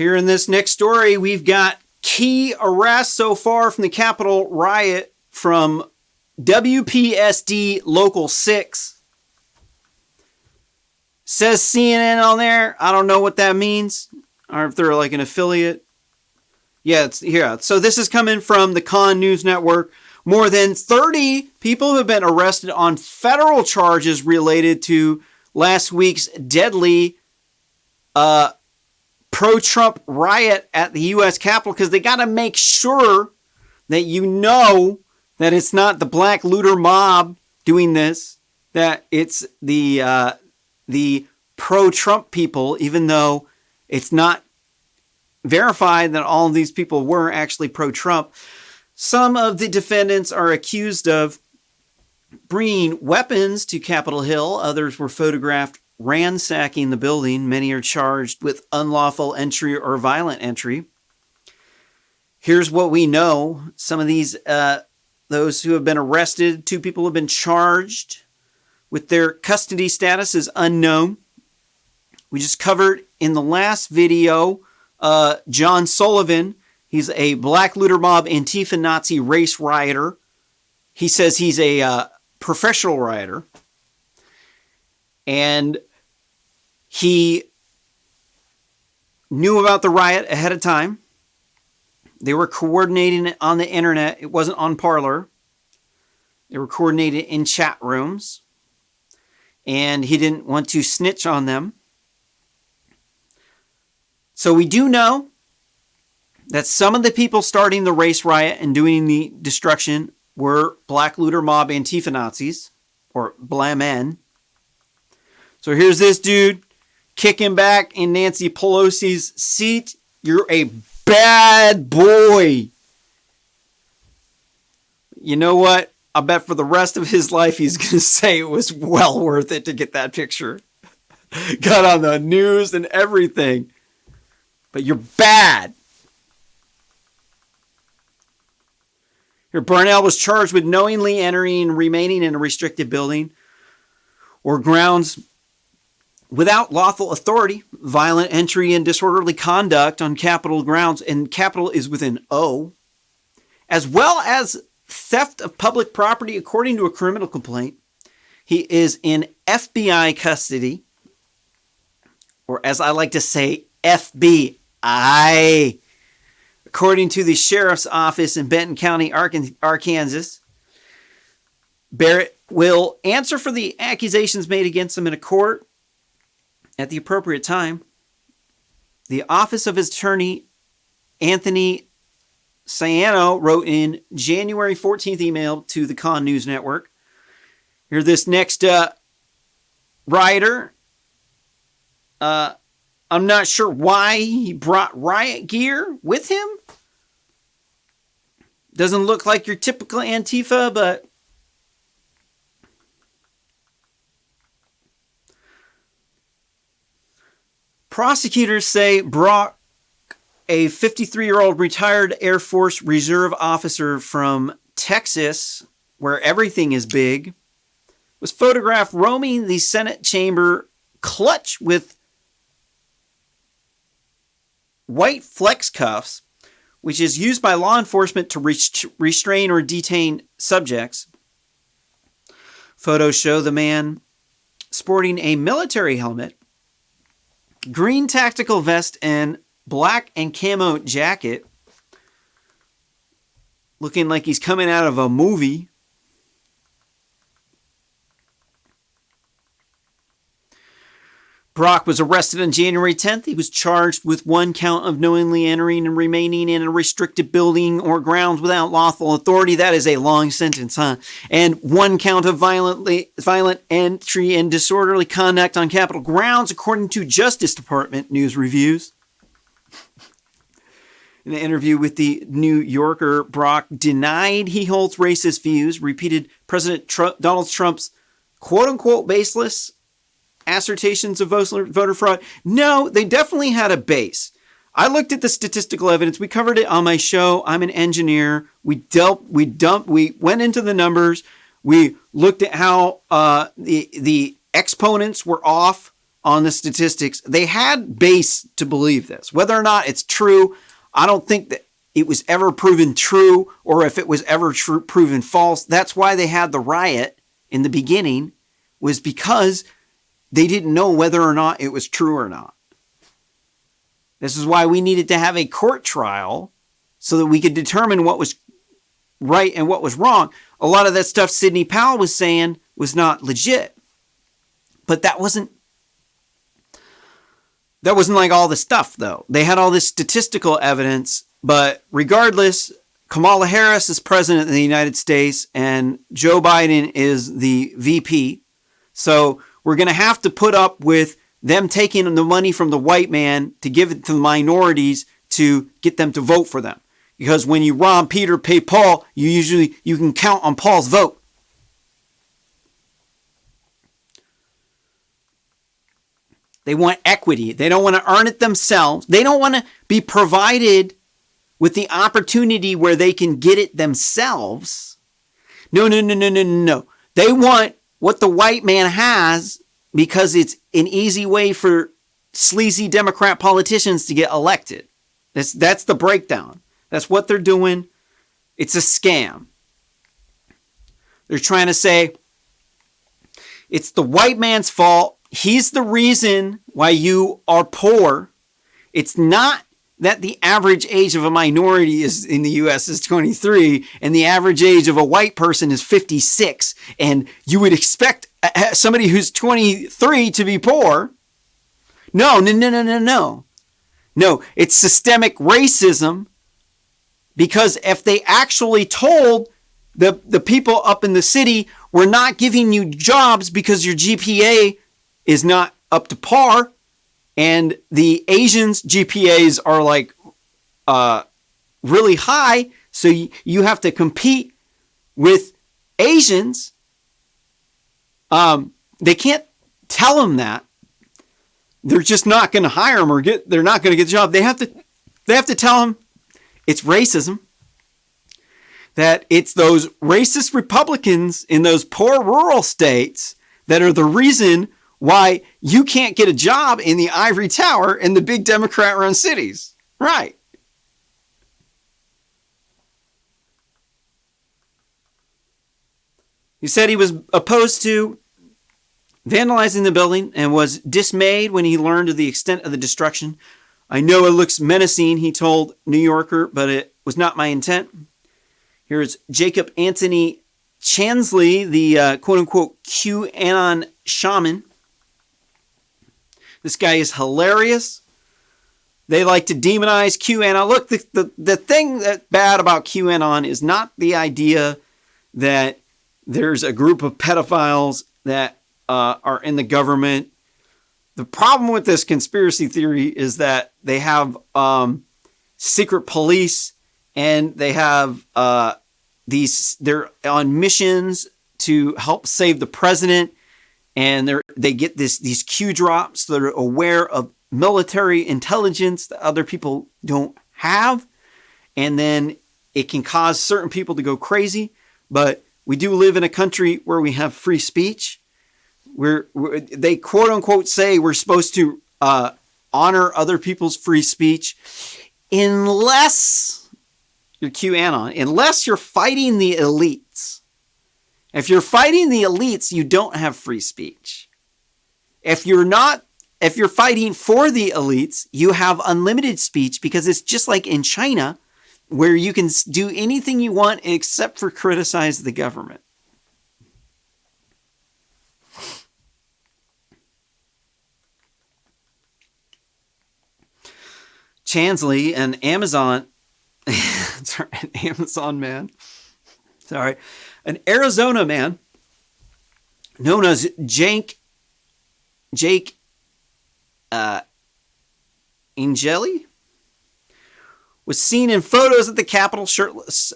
Here in this next story, we've got key arrests so far from the Capitol riot from WPSD Local 6. Says CNN on there. I don't know what that means. Or if they're like an affiliate. Yeah, it's here. So this is coming from the Con News Network. More than 30 people have been arrested on federal charges related to last week's deadly pro-Trump riot at the U.S. Capitol, because they got to make sure that you know that it's not the black looter mob doing this, that it's the pro-Trump people, even though it's not verified that all of these people were actually pro-Trump. Some of the defendants are accused of bringing weapons to Capitol Hill. Others were photographed ransacking the building. Many are charged with unlawful entry or violent entry. Here's what we know. Some of these, those who have been arrested, 2 people have been charged with their custody status is unknown. We just covered in the last video, John Sullivan. He's a black looter mob Antifa Nazi race rioter. He says he's a professional rioter. And he knew about the riot ahead of time. They were coordinating it on the internet. It wasn't on Parler. They were coordinated in chat rooms. And he didn't want to snitch on them. So we do know that some of the people starting the race riot and doing the destruction were black looter mob Antifa Nazis, or BLAMN. So here's this dude kicking back in Nancy Pelosi's seat. You're a bad boy. You know what? I bet for the rest of his life he's going to say it was well worth it to get that picture. Got on the news and everything. But you're bad. Here, Barnell was charged with knowingly entering and remaining in a restricted building or grounds without lawful authority, violent entry and disorderly conduct on Capitol grounds, and Capitol is with an O, as well as theft of public property, according to a criminal complaint. He is in FBI custody, or as I like to say, FBI. According to the sheriff's office in Benton County, Arkansas, Barrett will answer for the accusations made against him in a court at the appropriate time. The office of his attorney, Anthony Ciano, wrote in January 14th email to the Con News Network. Here, this next rioter, I'm not sure why he brought riot gear with him. Doesn't look like your typical Antifa, but prosecutors say Brock, a 53-year-old retired Air Force Reserve officer from Texas, where everything is big, was photographed roaming the Senate chamber clutch with white flex cuffs, which is used by law enforcement to restrain or detain subjects. Photos show the man sporting a military helmet, green tactical vest, and black and camo jacket, looking like he's coming out of a movie. Brock was arrested on January 10th. He was charged with 1 count of knowingly entering and remaining in a restricted building or grounds without lawful authority. That is a long sentence, huh? And 1 count of violent entry and disorderly conduct on Capitol grounds, according to Justice Department news reviews. In an interview with the New Yorker, Brock denied he holds racist views, repeated President Donald Trump's quote-unquote baseless assertions of voter fraud. No, they definitely had a base. I looked at the statistical evidence. We covered it on my show. I'm an engineer. We went into the numbers. We looked at how the exponents were off on the statistics. They had base to believe this. Whether or not it's true, I don't think that it was ever proven true, or if it was ever proven false. That's why they had the riot in the beginning, was because they didn't know whether or not it was true or not. This is why we needed to have a court trial so that we could determine what was right and what was wrong. A lot of that stuff Sidney Powell was saying was not legit. But that wasn't like all the stuff, though. They had all this statistical evidence, but regardless, Kamala Harris is president of the United States and Joe Biden is the VP. So we're going to have to put up with them taking the money from the white man to give it to the minorities to get them to vote for them. Because when you rob Peter, pay Paul, you can count on Paul's vote. They want equity. They don't want to earn it themselves. They don't want to be provided with the opportunity where they can get it themselves. No. They want what the white man has because it's an easy way for sleazy Democrat politicians to get elected. That's the breakdown. That's what they're doing. It's a scam. They're trying to say it's the white man's fault. He's the reason why you are poor. It's not that the average age of a minority is in the U.S. is 23 and the average age of a white person is 56. And you would expect somebody who's 23 to be poor. No. No, it's systemic racism, because if they actually told the people up in the city, we're not giving you jobs because your GPA is not up to par, and the Asians' GPAs are like really high, so you have to compete with Asians. They can't tell them that. They're just not going to hire them, or they're not going to get the job. They have to tell them it's racism. That it's those racist Republicans in those poor rural states that are the reason why you can't get a job in the ivory tower in the big Democrat-run cities. Right. He said he was opposed to vandalizing the building and was dismayed when he learned of the extent of the destruction. I know it looks menacing, he told New Yorker, but it was not my intent. Here's Jacob Anthony Chansley, the quote-unquote QAnon shaman. This guy is hilarious. They like to demonize QAnon. Look, the thing that's bad about QAnon is not the idea that there's a group of pedophiles that are in the government. The problem with this conspiracy theory is that they have secret police, and they have they're on missions to help save the president, and they get these Q drops that are aware of military intelligence that other people don't have, and then it can cause certain people to go crazy. But we do live in a country where we have free speech. They quote unquote say we're supposed to honor other people's free speech, unless you're QAnon, unless you're fighting the elites. If you're fighting the elites, you don't have free speech. If you're fighting for the elites, you have unlimited speech, because it's just like in China, where you can do anything you want except for criticize the government. Chansley, an Amazon man, an Arizona man known as Jake Angeli, was seen in photos at the Capitol shirtless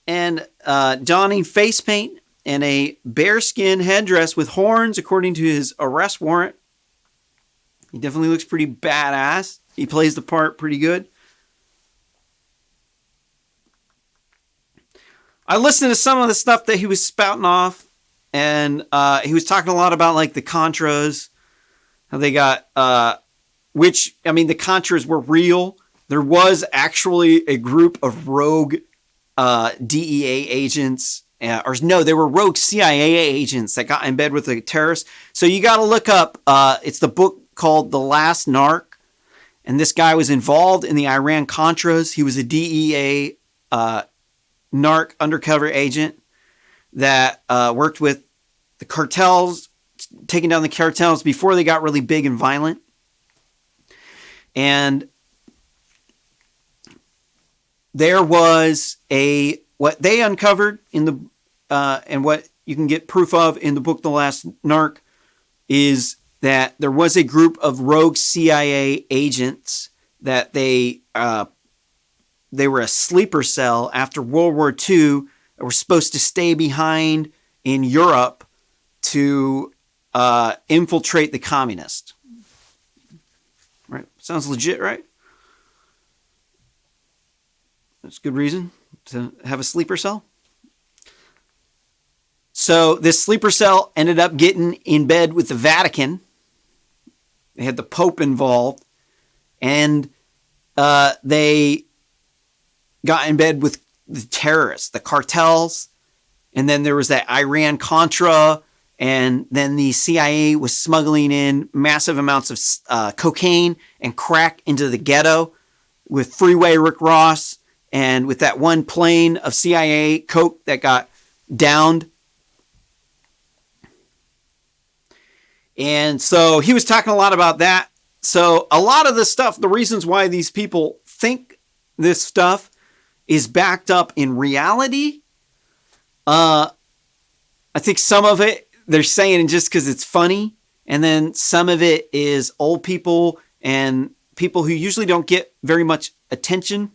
and donning face paint and a bearskin headdress with horns, according to his arrest warrant. He definitely looks pretty badass. He plays the part pretty good. I listened to some of the stuff that he was spouting off, and he was talking a lot about like the Contras How they got, which, I mean, the Contras were real. There was actually a group of rogue DEA agents, or no, they were rogue CIA agents that got in bed with the terrorists. So you got to look up, it's the book called The Last Narc. And this guy was involved in the Iran Contras. He was a DEA narc undercover agent that worked with the cartels, taking down the cartels before they got really big and violent. And there was what they uncovered in the and what you can get proof of in the book The Last Narc is that there was a group of rogue CIA agents that they were a sleeper cell after World War II that were supposed to stay behind in Europe to infiltrate the communists. Right? Sounds legit, right? That's a good reason to have a sleeper cell. So this sleeper cell ended up getting in bed with the Vatican. They had the Pope involved, and they got in bed with the terrorists, the cartels, and then there was that Iran Contra, and then the CIA was smuggling in massive amounts of cocaine and crack into the ghetto with Freeway Rick Ross, and with that one plane of CIA coke that got downed. And so he was talking a lot about that. So a lot of the stuff, the reasons why these people think this stuff is backed up in reality. I think some of it they're saying just because it's funny. And then some of it is old people and people who usually don't get very much attention.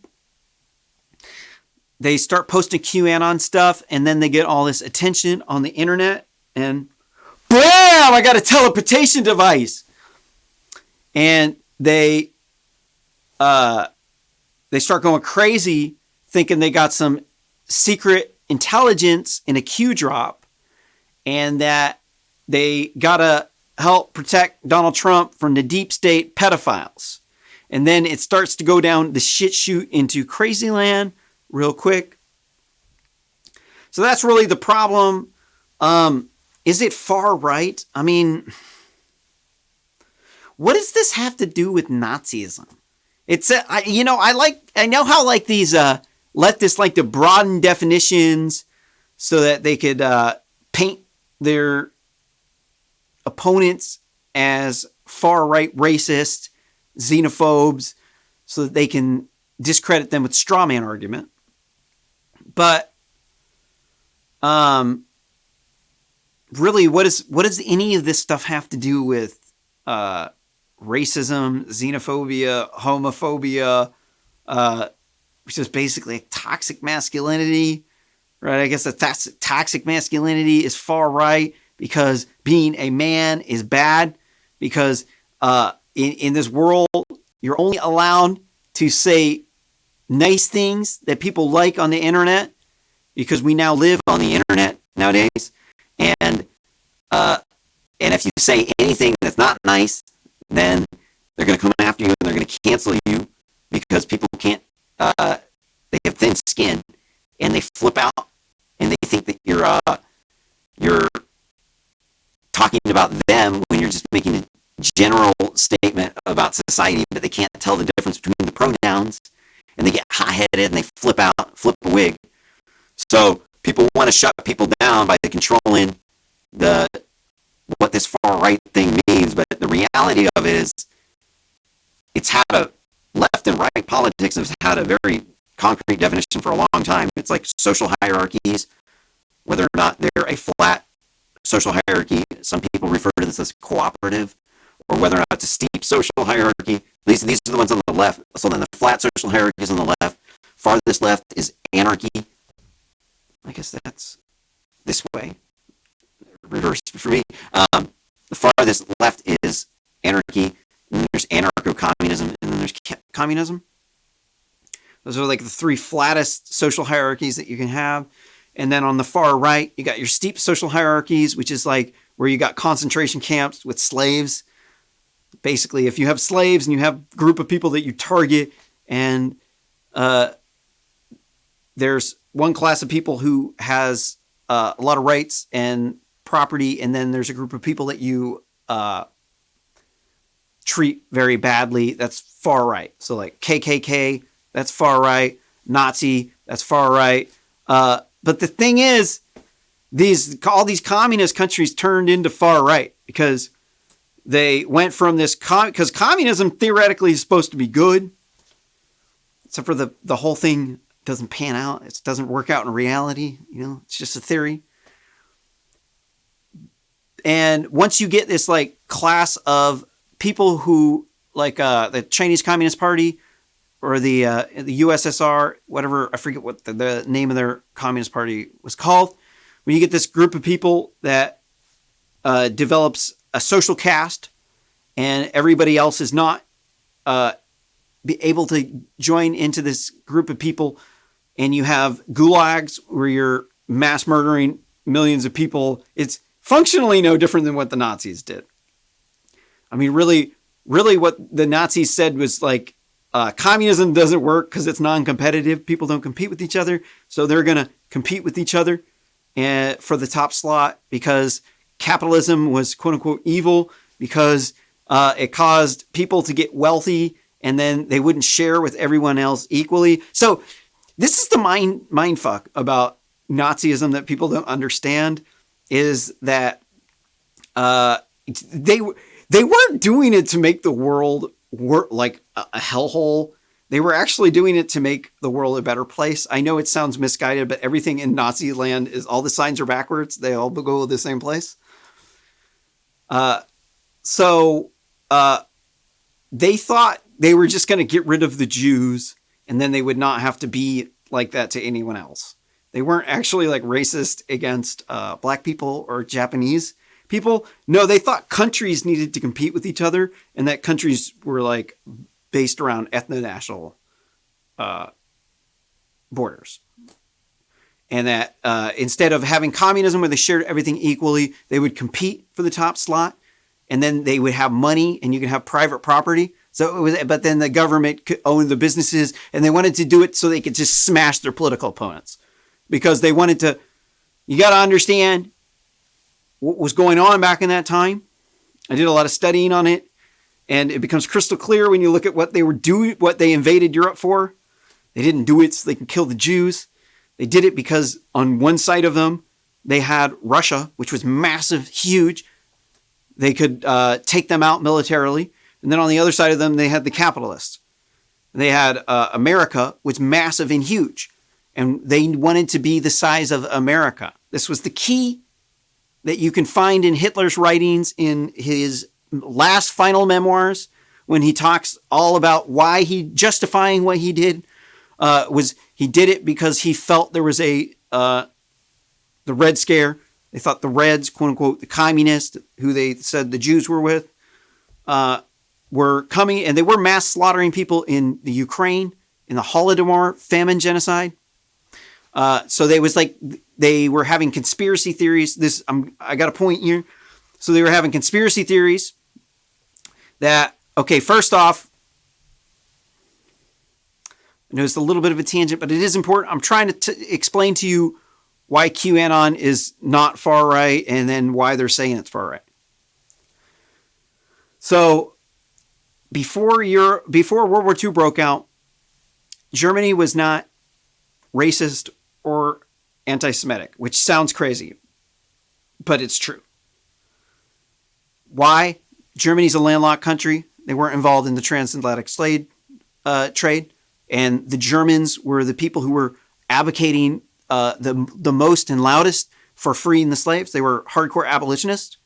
They start posting QAnon stuff and then they get all this attention on the internet and bam! I got a teleportation device. And they start going crazy thinking they got some secret intelligence in a Q drop and that they got to help protect Donald Trump from the deep state pedophiles. And then it starts to go down the shit chute into crazy land real quick. So that's really the problem. Is it far right? I mean, what does this have to do with Nazism? It's I know how like these leftists like to broaden definitions so that they could paint their opponents as far right racist, xenophobes, so that they can discredit them with straw man argument. But really, what does any of this stuff have to do with racism, xenophobia, homophobia, which is basically toxic masculinity, right? I guess that toxic masculinity is far right because being a man is bad because in this world, you're only allowed to say nice things that people like on the internet because we now live on the internet nowadays. And if you say anything that's not nice, then they're going to come after you and they're going to cancel you because people can't, they have thin skin and they flip out and they think that you're talking about them when you're just making a general statement about society, but they can't tell the difference between the pronouns and they get hot-headed and they flip a wig. So people want to shut people down by controlling what this far right thing means, but the reality of it is it's had a left and right politics has had a very concrete definition for a long time. It's like social hierarchies, whether or not they're a flat social hierarchy. Some people refer to this as cooperative, or whether or not it's a steep social hierarchy. These are the ones on the left. So then the flat social hierarchy is on the left. Farthest left is anarchy. I guess that's this way. Reversed for me. The farthest left is anarchy, and then there's anarcho-communism, and then there's communism. Those are like the three flattest social hierarchies that you can have. And then on the far right, you got your steep social hierarchies, which is like where you got concentration camps with slaves. Basically, if you have slaves and you have a group of people that you target, and there's one class of people who has a lot of rights and property, and then there's a group of people that you treat very badly, that's far right. So like KKK, that's far right. Nazi, that's far right. But the thing is, all these communist countries turned into far right because they went from this, because communism theoretically is supposed to be good, except for the whole thing doesn't pan out. It doesn't work out in reality. It's just a theory. And once you get this like class of people who like the Chinese Communist Party or the USSR, whatever, I forget what the name of their Communist Party was called. When you get this group of people that develops a social caste, and everybody else is not be able to join into this group of people, and you have gulags where you're mass murdering millions of people, it's functionally no different than what the Nazis did. I mean, really what the Nazis said was like, communism doesn't work because it's non-competitive. People don't compete with each other. So they're going to compete with each other for the top slot, because capitalism was quote unquote evil, because it caused people to get wealthy and then they wouldn't share with everyone else equally. So this is the mind fuck about Nazism that people don't understand, is that they weren't doing it to make the world work like a hellhole. They were actually doing it to make the world a better place. I know it sounds misguided, but everything in Nazi land is, all the signs are backwards. They all go to the same place. So they thought they were just going to get rid of the Jews, and then they would not have to be like that to anyone else. They weren't actually like racist against black people or Japanese people. No, they thought countries needed to compete with each other, and that countries were like based around ethno-national borders. And that instead of having communism where they shared everything equally, they would compete for the top slot, and then they would have money, and you could have private property. So it was, but then the government could own the businesses, and they wanted to do it so they could just smash their political opponents, because they wanted to. You got to understand what was going on back in that time. I did a lot of studying on it, and it becomes crystal clear when you look at what they were doing, what they invaded Europe for. They didn't do it so they could kill the Jews. They did it because on one side of them, they had Russia, which was massive, huge. They could take them out militarily. And then on the other side of them, they had the capitalists. They had America, which was massive and huge. And they wanted to be the size of America. This was the key that you can find in Hitler's writings in his last final memoirs, when he talks all about why he justifying what he did, was he did it because he felt there was the Red Scare. They thought the Reds, quote unquote, the communists, who they said the Jews were with, were coming, and they were mass slaughtering people in the Ukraine, in the Holodomor famine genocide. So they was like, they were having conspiracy theories. I got a point here. So they were having conspiracy theories that, okay, first off, I know it's a little bit of a tangent, but it is important. I'm trying to explain to you why QAnon is not far right, and then why they're saying it's far right. So before World War II broke out, Germany was not racist or anti-Semitic, which sounds crazy, but it's true. Why? Germany's a landlocked country. They weren't involved in the transatlantic slave trade, and the Germans were the people who were advocating the most and loudest for freeing the slaves. They were hardcore abolitionists,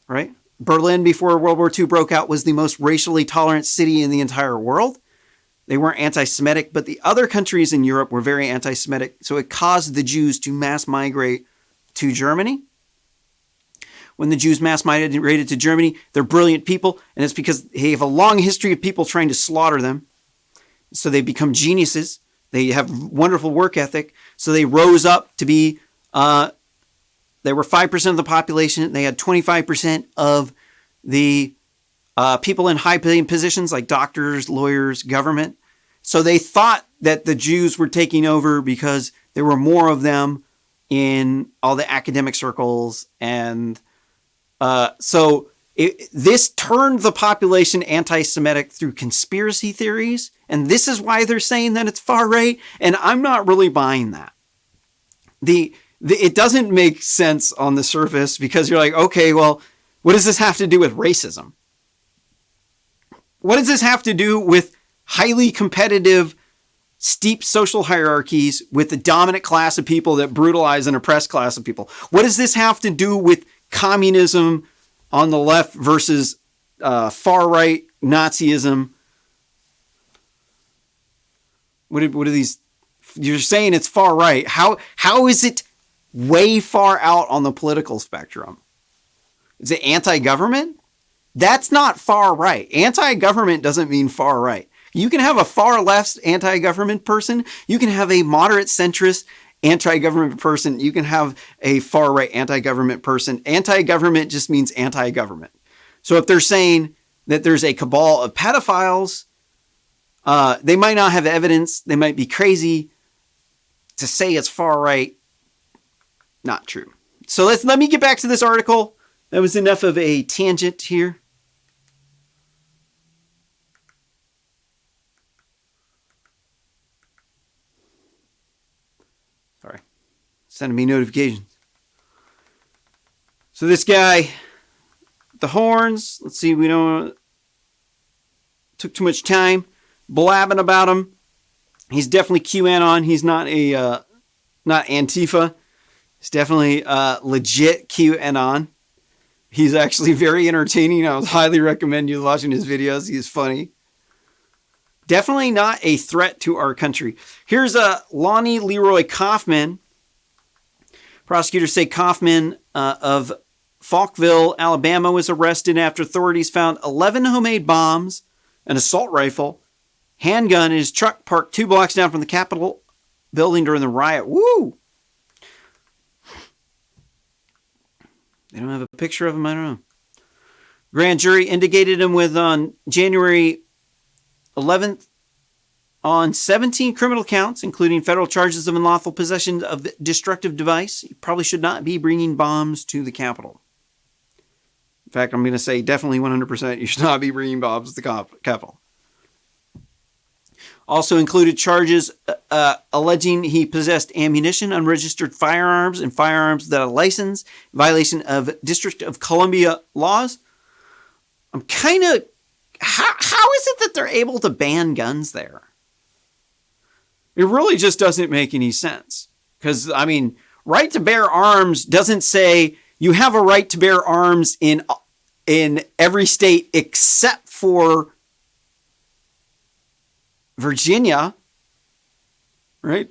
right? Berlin, before World War II broke out, was the most racially tolerant city in the entire world. They weren't anti-Semitic, but the other countries in Europe were very anti-Semitic. So it caused the Jews to mass migrate to Germany. When the Jews mass migrated to Germany, they're brilliant people, and it's because they have a long history of people trying to slaughter them. So they become geniuses. They have wonderful work ethic. So they rose up to be, they were 5% of the population. They had 25% of the people in high-paying positions like doctors, lawyers, government. So they thought that the Jews were taking over because there were more of them in all the academic circles. And this turned the population anti-Semitic through conspiracy theories. And this is why they're saying that it's far right. And I'm not really buying that. It doesn't make sense on the surface because you're like, okay, well, what does this have to do with racism? What does this have to do with highly competitive, steep social hierarchies with the dominant class of people that brutalize an oppressed class of people? What does this have to do with communism on the left versus far-right Nazism? What are these? You're saying it's far-right. How is it way far out on the political spectrum? Is it anti-government? That's not far-right. Anti-government doesn't mean far-right. You can have a far-left anti-government person. You can have a moderate centrist anti-government person. You can have a far-right anti-government person. Anti-government just means anti-government. So if they're saying that there's a cabal of pedophiles, they might not have evidence. They might be crazy. To say it's far-right, not true. So let me get back to this article. That was enough of a tangent here. Sorry. Sending me notifications. So this guy, the horns, let's see, we don't took too much time blabbing about him. He's definitely QAnon. He's not not Antifa. He's definitely legit QAnon. He's actually very entertaining. I would highly recommend you watching his videos. He's funny. Definitely not a threat to our country. Here's Lonnie Leroy Kaufman. Prosecutors say Kaufman of Falkville, Alabama, was arrested after authorities found 11 homemade bombs, an assault rifle, handgun in his truck parked 2 blocks down from the Capitol building during the riot. Woo! They don't have a picture of him. I don't know. Grand jury indicated him with on January 11th on 17 criminal counts, including federal charges of unlawful possession of destructive device. You probably should not be bringing bombs to the Capitol. In fact, I'm going to say definitely 100% you should not be bringing bombs to the Capitol. Also included charges alleging he possessed ammunition, unregistered firearms, and firearms without a license, violation of District of Columbia laws. I'm kind of... How is it that they're able to ban guns there? It really just doesn't make any sense. Because, I mean, right to bear arms doesn't say you have a right to bear arms in every state except for Virginia, right?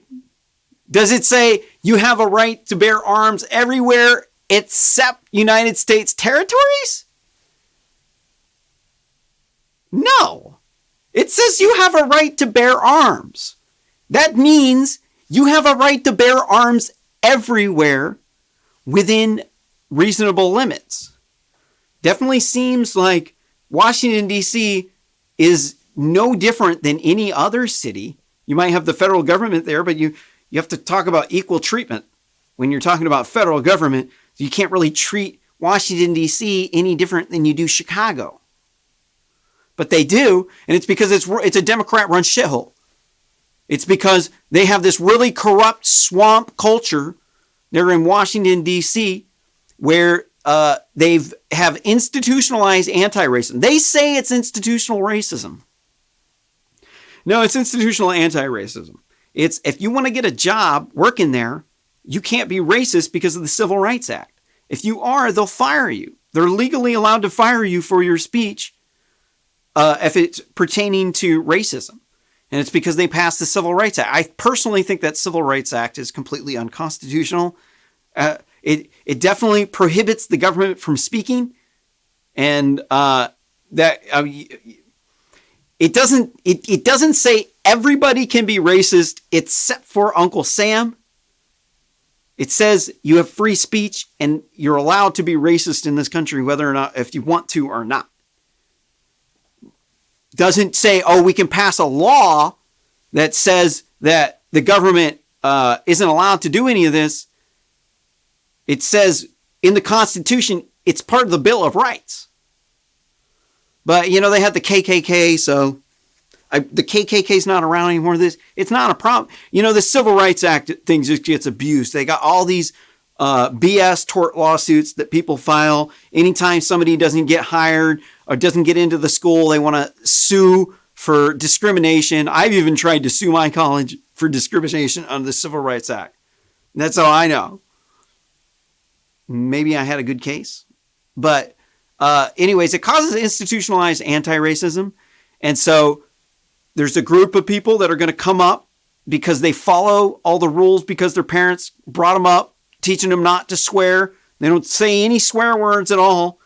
Does it say you have a right to bear arms everywhere except United States territories? No. It says you have a right to bear arms. That means you have a right to bear arms everywhere within reasonable limits. Definitely seems like Washington, D.C. is no different than any other city. You might have the federal government there, but you have to talk about equal treatment. When you're talking about federal government, you can't really treat Washington, D.C. any different than you do Chicago. But they do, and it's because it's a Democrat-run shithole. It's because they have this really corrupt swamp culture there in Washington, D.C., where they have institutionalized anti-racism. They say it's institutional racism. No, it's institutional anti-racism. It's if you want to get a job working there, you can't be racist because of the Civil Rights Act. If you are, they'll fire you. They're legally allowed to fire you for your speech if it's pertaining to racism. And it's because they passed the Civil Rights Act. I personally think that Civil Rights Act is completely unconstitutional. It definitely prohibits the government from speaking, and it doesn't say everybody can be racist except for Uncle Sam. It says you have free speech and you're allowed to be racist in this country, whether or not if you want to or not. doesn't say, oh, we can pass a law that says that the government isn't allowed to do any of this. It says in the Constitution, it's part of the Bill of Rights. But, you know, they had the KKK, so the KKK is not around anymore. It's not a problem. You know, the Civil Rights Act thing just gets abused. They got all these BS tort lawsuits that people file. Anytime somebody doesn't get hired or doesn't get into the school, they want to sue for discrimination. I've even tried to sue my college for discrimination under the Civil Rights Act. That's all I know. Maybe I had a good case. But anyways, it causes institutionalized anti-racism. And so there's a group of people that are going to come up because they follow all the rules because their parents brought them up, teaching them not to swear. They don't say any swear words at all.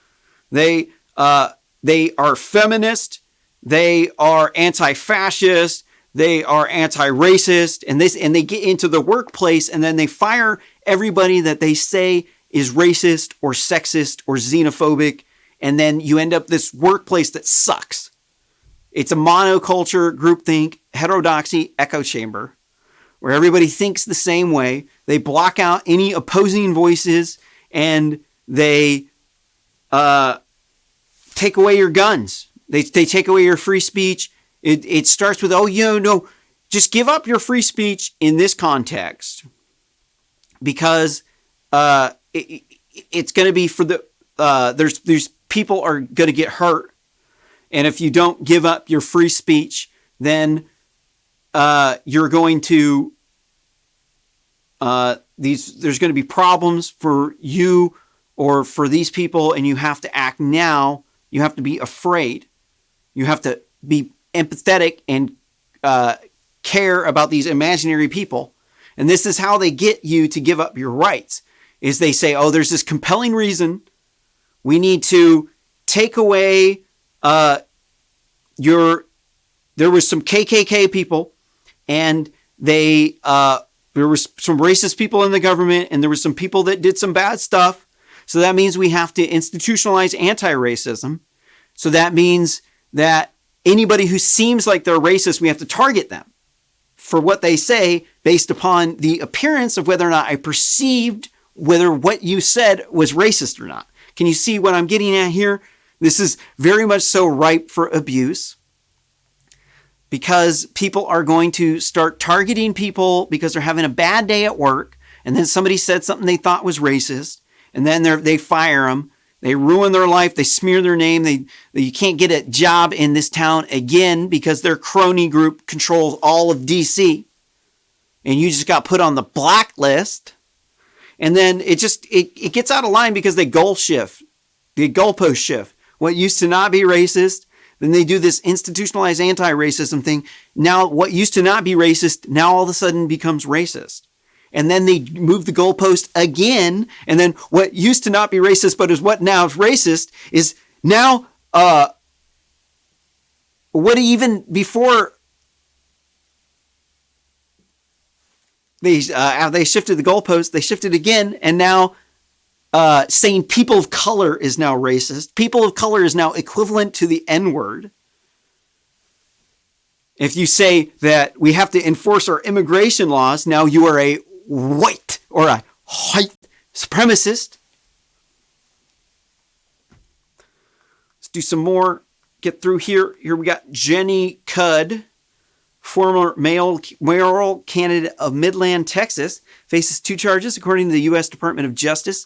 They are feminist. They are anti-fascist. They are anti-racist. And they get into the workplace and then they fire everybody that they say is racist or sexist or xenophobic. And then you end up this workplace that sucks. It's a monoculture, groupthink, heterodoxy, echo chamber, where everybody thinks the same way. They block out any opposing voices and they take away your guns. They take away your free speech. It starts with, oh, no, just give up your free speech in this context because it's going to be for the, there's people are going to get hurt. And if you don't give up your free speech, then you're going to, there's going to be problems for you or for these people, and you have to act now. You have to be afraid. You have to be empathetic and care about these imaginary people. And this is how they get you to give up your rights, is they say, oh, there's this compelling reason. We need to take away there was some KKK people and there was some racist people in the government and there was some people that did some bad stuff. So that means we have to institutionalize anti-racism. So that means that anybody who seems like they're racist, we have to target them for what they say based upon the appearance of whether or not I perceived whether what you said was racist or not. Can you see what I'm getting at here? This is very much so ripe for abuse because people are going to start targeting people because they're having a bad day at work and then somebody said something they thought was racist and then they fire them. They ruin their life. They smear their name. You can't get a job in this town again because their crony group controls all of DC and you just got put on the blacklist. And then it gets out of line because they goalpost shift. What used to not be racist, then they do this institutionalized anti-racism thing. Now, what used to not be racist, now all of a sudden becomes racist. And then they move the goalpost again. And then what used to not be racist, but is what now is racist, is now what even before they shifted the goalpost, they shifted again, and now saying people of color is now racist. People of color is now equivalent to the N-word. If you say that we have to enforce our immigration laws, now you are a white or a white supremacist. Let's do some more. Get through here. Here we got Jenny Cudd, former mayoral candidate of Midland, Texas, faces 2 charges according to the U.S. Department of Justice.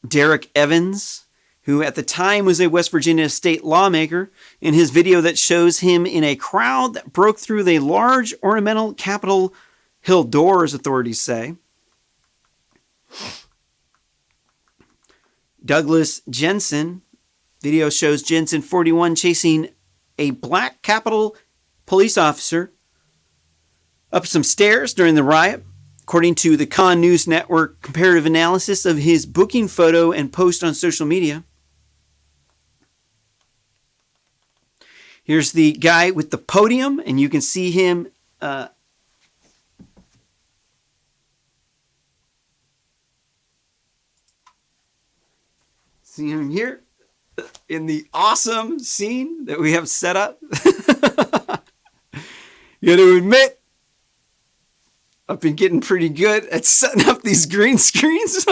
Derek Evans, who at the time was a West Virginia state lawmaker, in his video that shows him in a crowd that broke through the large ornamental Capitol Hill doors, authorities say. Douglas Jensen, video shows Jensen, 41, chasing a black Capitol police officer up some stairs during the riot. According to the Con News Network comparative analysis of his booking photo and post on social media. Here's the guy with the podium, and you can see him see him here. in the awesome scene that we have set up. You got to admit, I've been getting pretty good at setting up these green screens.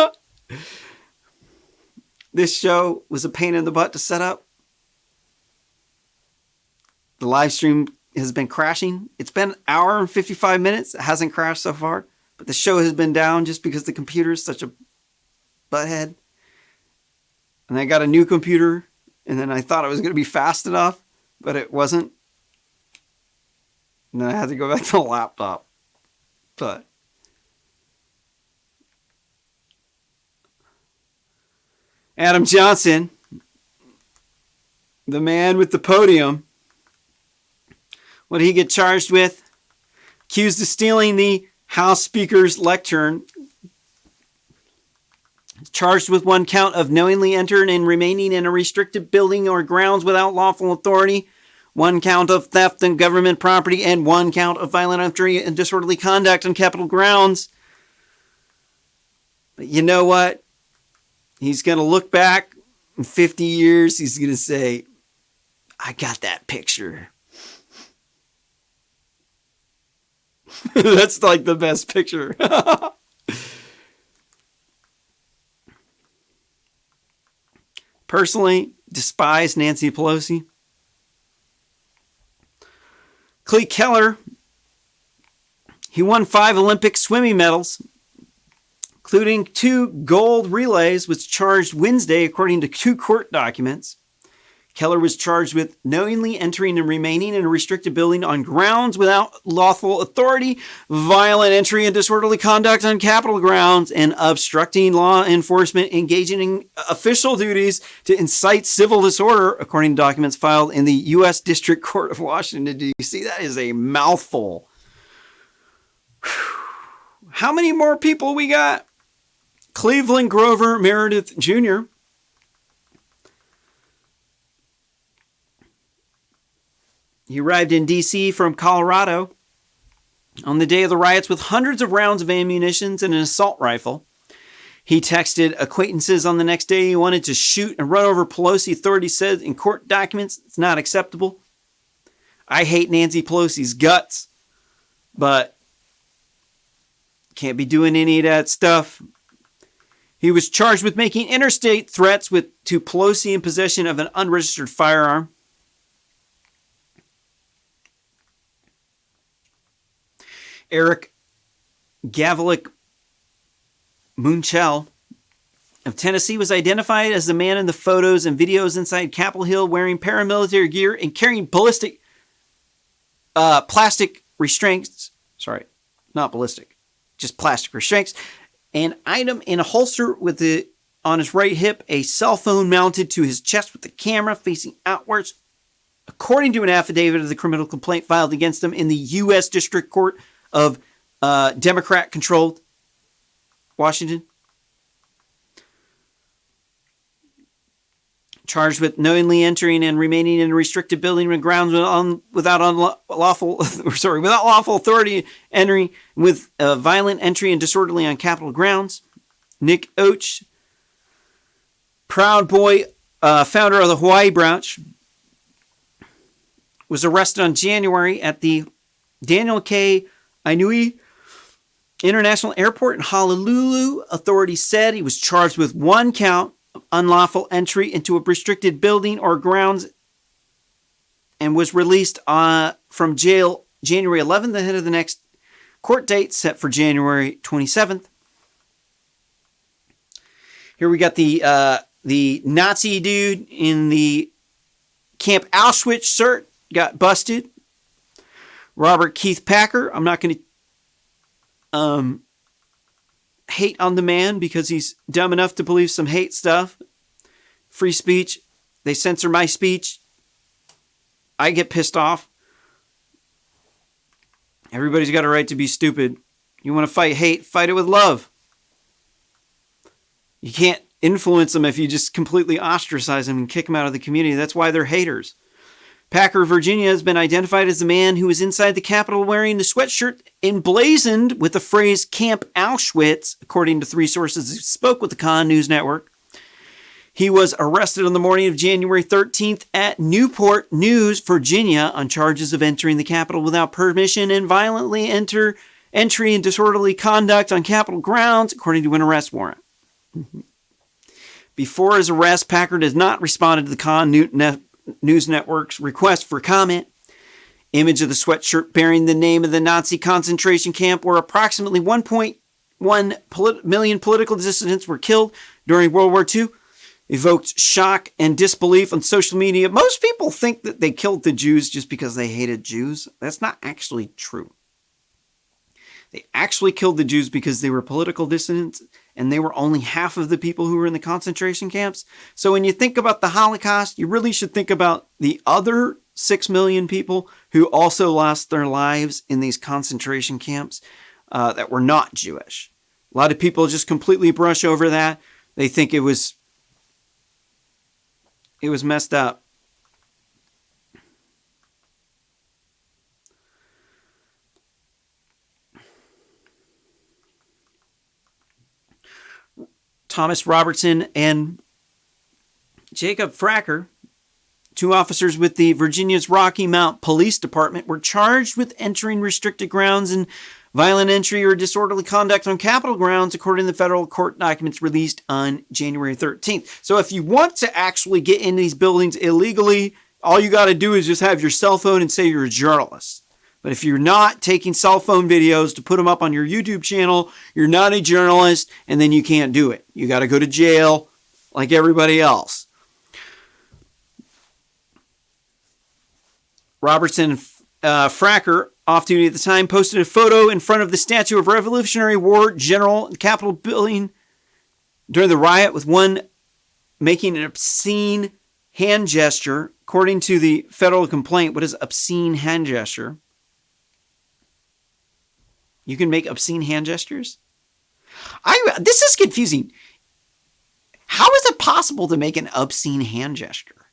This show was a pain in the butt to set up. The live stream has been crashing. It's been an hour and 55 minutes. It hasn't crashed so far. But the show has been down just because the computer is such a butthead. And I got a new computer. And then I thought it was going to be fast enough. But it wasn't. And then I had to go back to the laptop. But Adam Johnson, the man with the podium, what did he get charged with? Accused of stealing the House Speaker's lectern. Charged with 1 count of knowingly entering and remaining in a restricted building or grounds without lawful authority. 1 count of theft and government property, and 1 count of violent entry and disorderly conduct on Capitol grounds. But you know what? He's going to look back in 50 years. He's going to say, I got that picture. That's like the best picture. Personally, despise Nancy Pelosi. Clee Keller, he won 5 Olympic swimming medals, including 2 gold relays, was charged Wednesday according to 2 court documents. Keller was charged with knowingly entering and remaining in a restricted building on grounds without lawful authority, violent entry and disorderly conduct on Capitol grounds, and obstructing law enforcement, engaging in official duties to incite civil disorder, according to documents filed in the U.S. District Court of Washington, D.C. That is a mouthful. How many more people we got? Cleveland Grover Meredith Jr., he arrived in D.C. from Colorado on the day of the riots with hundreds of rounds of ammunition and an assault rifle. He texted acquaintances on the next day he wanted to shoot and run over Pelosi. Authorities said in court documents it's not acceptable. I hate Nancy Pelosi's guts, but can't be doing any of that stuff. He was charged with making interstate threats to Pelosi in possession of an unregistered firearm. Eric Gavlik Munchell of Tennessee was identified as the man in the photos and videos inside Capitol Hill wearing paramilitary gear and carrying ballistic plastic restraints. Sorry, not ballistic, just plastic restraints. An item in a holster on his right hip, a cell phone mounted to his chest with the camera facing outwards, according to an affidavit of the criminal complaint filed against him in the U.S. District Court of Democrat-controlled Washington. Charged with knowingly entering and remaining in a restricted building and grounds without lawful authority, entering with violent entry and disorderly on Capitol grounds. Nick Oach, Proud Boy, founder of the Hawaii branch, was arrested on January at the Daniel K. Inouye International Airport in Honolulu. Authorities said he was charged with 1 count of unlawful entry into a restricted building or grounds and was released from jail January 11th ahead of the next court date set for January 27th. Here we got the Nazi dude in the Camp Auschwitz shirt got busted. Robert Keith Packer, I'm not going to hate on the man because he's dumb enough to believe some hate stuff. Free speech. They censor my speech. I get pissed off. Everybody's got a right to be stupid. You want to fight hate, fight it with love. You can't influence them if you just completely ostracize them and kick them out of the community. That's why they're haters. Packer, Virginia, has been identified as the man who was inside the Capitol wearing the sweatshirt emblazoned with the phrase Camp Auschwitz, according to 3 sources who spoke with the Con News Network. He was arrested on the morning of January 13th at Newport News, Virginia, on charges of entering the Capitol without permission and violently entry and disorderly conduct on Capitol grounds, according to an arrest warrant. Before his arrest, Packard has not responded to the News Network's request for comment. Image of the sweatshirt bearing the name of the Nazi concentration camp where approximately 1.1 million political dissidents were killed during World War II evoked shock and disbelief on social media. Most people think that they killed the Jews just because they hated Jews. That's not actually true. They actually killed the Jews because they were political dissidents, and they were only half of the people who were in the concentration camps. So when you think about the Holocaust, you really should think about the other 6 million people who also lost their lives in these concentration camps that were not Jewish. A lot of people just completely brush over that. They think it was messed up. Thomas Robertson and Jacob Fracker, 2 officers with the Virginia's Rocky Mount Police Department, were charged with entering restricted grounds and violent entry or disorderly conduct on Capitol grounds, according to the federal court documents released on January 13th. So if you want to actually get in these buildings illegally, all you got to do is just have your cell phone and say you're a journalist. But if you're not taking cell phone videos to put them up on your YouTube channel, you're not a journalist, and then you can't do it. You got to go to jail like everybody else. Robertson and Fracker, off duty at the time, posted a photo in front of the statue of Revolutionary War General in the Capitol building during the riot, with one making an obscene hand gesture. According to the federal complaint, what is obscene hand gesture? You can make obscene hand gestures? This is confusing. How is it possible to make an obscene hand gesture?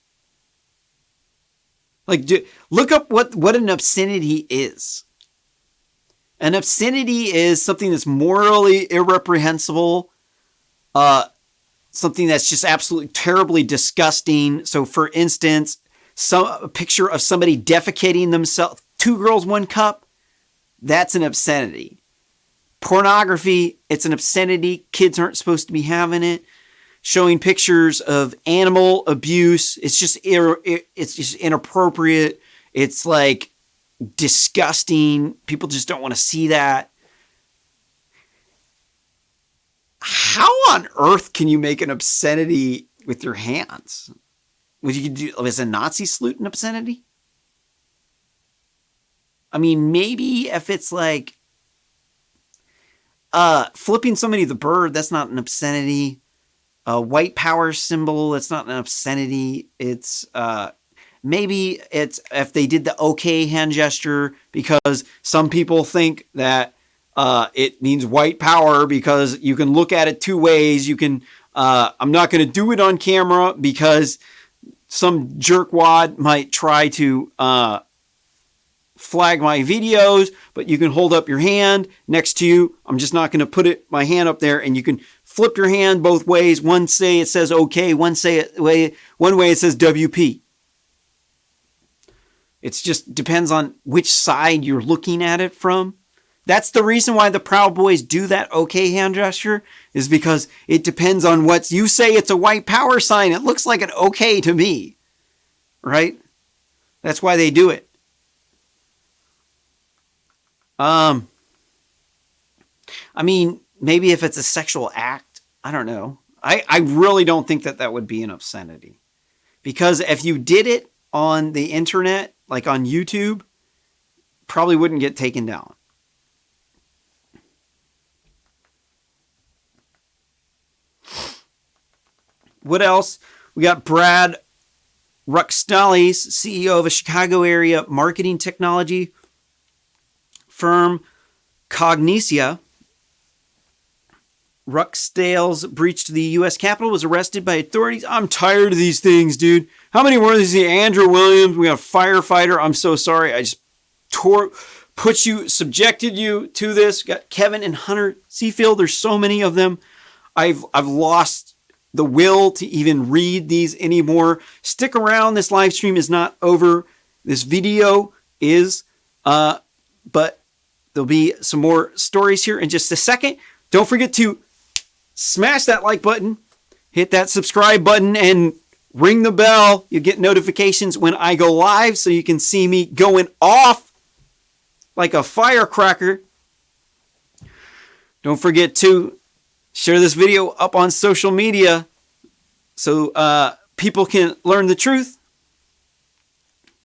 Like, look up what an obscenity is. An obscenity is something that's morally irreprehensible, something that's just absolutely terribly disgusting. So, for instance, a picture of somebody defecating themselves, 2 girls, 1 cup, that's an obscenity. Pornography, it's an obscenity. Kids aren't supposed to be having it. Showing pictures of animal abuse, it's just inappropriate. It's like disgusting. People just don't want to see that. How on earth can you make an obscenity with your hands? Is a Nazi salute an obscenity? I mean, maybe if it's like flipping somebody the bird, that's not an obscenity. A white power symbol, that's not an obscenity. It's maybe it's if they did the okay hand gesture, because some people think that it means white power because you can look at it 2 ways. You can I'm not going to do it on camera because some jerkwad might try to flag my videos, but you can hold up your hand next to you. I'm just not going to put my hand up there, and you can flip your hand both ways. One say it says okay, one way it says WP. It just depends on which side you're looking at it from. That's the reason why the Proud Boys do that okay hand gesture, is because it depends on what you say. It's a white power sign. It looks like an okay to me, right? That's why they do it. I mean, maybe if it's a sexual act, I don't know. I really don't think that would be an obscenity, because if you did it on the internet, like on YouTube, probably wouldn't get taken down. What else? We got Brad Ruxtalis, CEO of a Chicago area marketing technology firm, Cognicia. Ruxtale's breach to the U.S. Capitol, was arrested by authorities. I'm tired of these things, dude. How many more of these? Andrew Williams, we got a firefighter. I'm so sorry. I just subjected you to this. Got Kevin and Hunter Seafield. There's so many of them. I've lost the will to even read these anymore. Stick around. This live stream is not over. This video is, but there'll be some more stories here in just a second. Don't forget to smash that like button, hit that subscribe button, and ring the bell. You get notifications when I go live so you can see me going off like a firecracker. Don't forget to share this video up on social media so people can learn the truth.